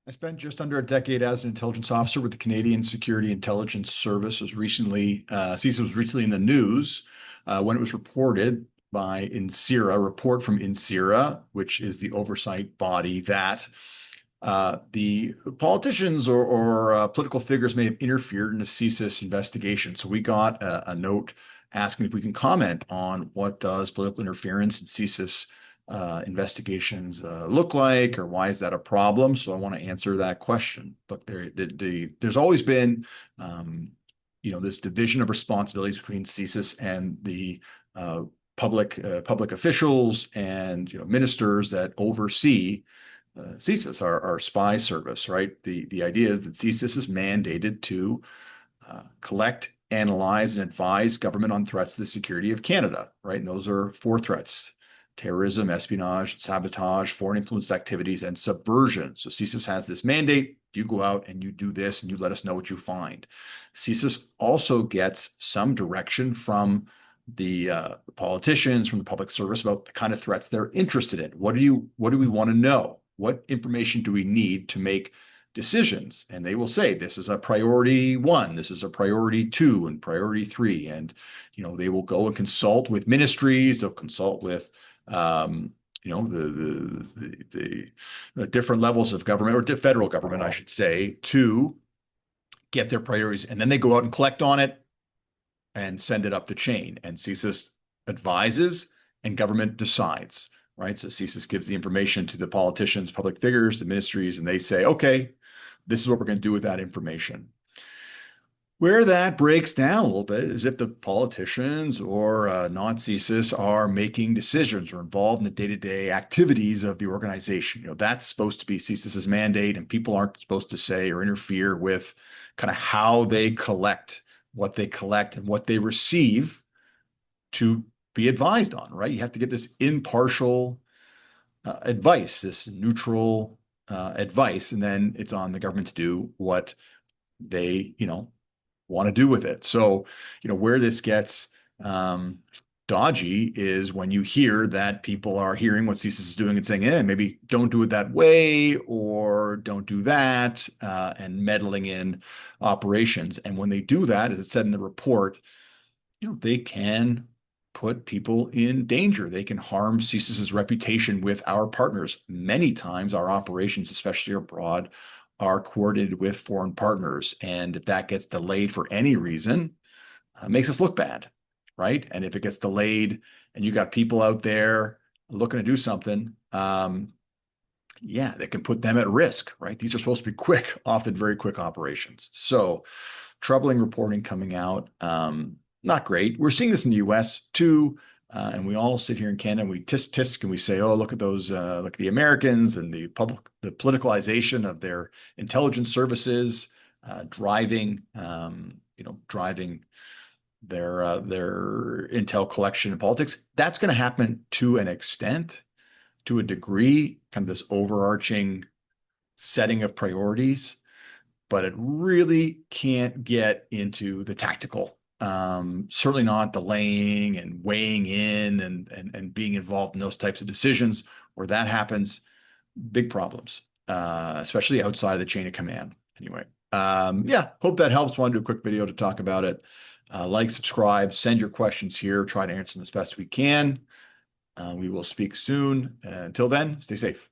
I spent just under a decade as an intelligence officer with the Canadian Security Intelligence Service. CSIS was recently in the news when it was reported by NSIRA, a report from NSIRA, which is the oversight body that the politicians or political figures may have interfered in the CSIS investigation. So we got a note asking if we can comment on what does political interference in CSIS investigations look like, or why is that a problem? So I want to answer that question. Look, there's always been, this division of responsibilities between CSIS and the public officials and ministers that oversee CSIS, our spy service, right? The idea is that CSIS is mandated to collect, analyze, and advise government on threats to the security of Canada, right? And those are four threats: terrorism, espionage, sabotage, foreign influence activities, and subversion. So CSIS has this mandate. You go out and you do this, and you let us know what you find. CSIS also gets some direction from the politicians, from the public service about the kind of threats they're interested in. What do we want to know? What information do we need to make decisions? And they will say, this is a priority 1, this is a priority 2, and priority 3. And, they will go and consult with ministries, they'll consult with the different levels of government, or federal government, I should say, to get their priorities. And then they go out and collect on it and send it up the chain. And CSIS advises and government decides, right? So CSIS gives the information to the politicians, public figures, the ministries, and they say, okay, this is what we're going to do with that information. Where that breaks down a little bit is if the politicians or non-CSIS are making decisions or involved in the day-to-day activities of the organization. That's supposed to be CSIS's mandate, and people aren't supposed to say or interfere with kind of how they collect, what they collect, and what they receive to be advised on, right? You have to get this impartial advice, this neutral advice, and then it's on the government to do what they, want to do with it. So, where this gets dodgy is when you hear that people are hearing what CSIS is doing and saying, maybe don't do it that way, or don't do that, and meddling in operations. And when they do that, as it said in the report, they can put people in danger. They can harm CSIS's reputation with our partners. Many times our operations, especially abroad, are coordinated with foreign partners. And if that gets delayed for any reason, it makes us look bad, right? And if it gets delayed and you got people out there looking to do something, that can put them at risk, right? These are supposed to be quick, often very quick operations. So troubling reporting coming out. Not great. We're seeing this in the US too. And we all sit here in Canada and we tisk and we say, oh, look at those, look at the Americans and the politicalization of their intelligence services, driving their intel collection and politics. That's going to happen to an extent, to a degree, kind of this overarching setting of priorities, but it really can't get into the tactical. Certainly not delaying and weighing in and being involved in those types of decisions. Where that happens, big problems, especially outside of the chain of command. Anyway, hope that helps. Want to do a quick video to talk about it. Like, subscribe, send your questions here. Try to answer them as best we can. We will speak soon. Until then, stay safe.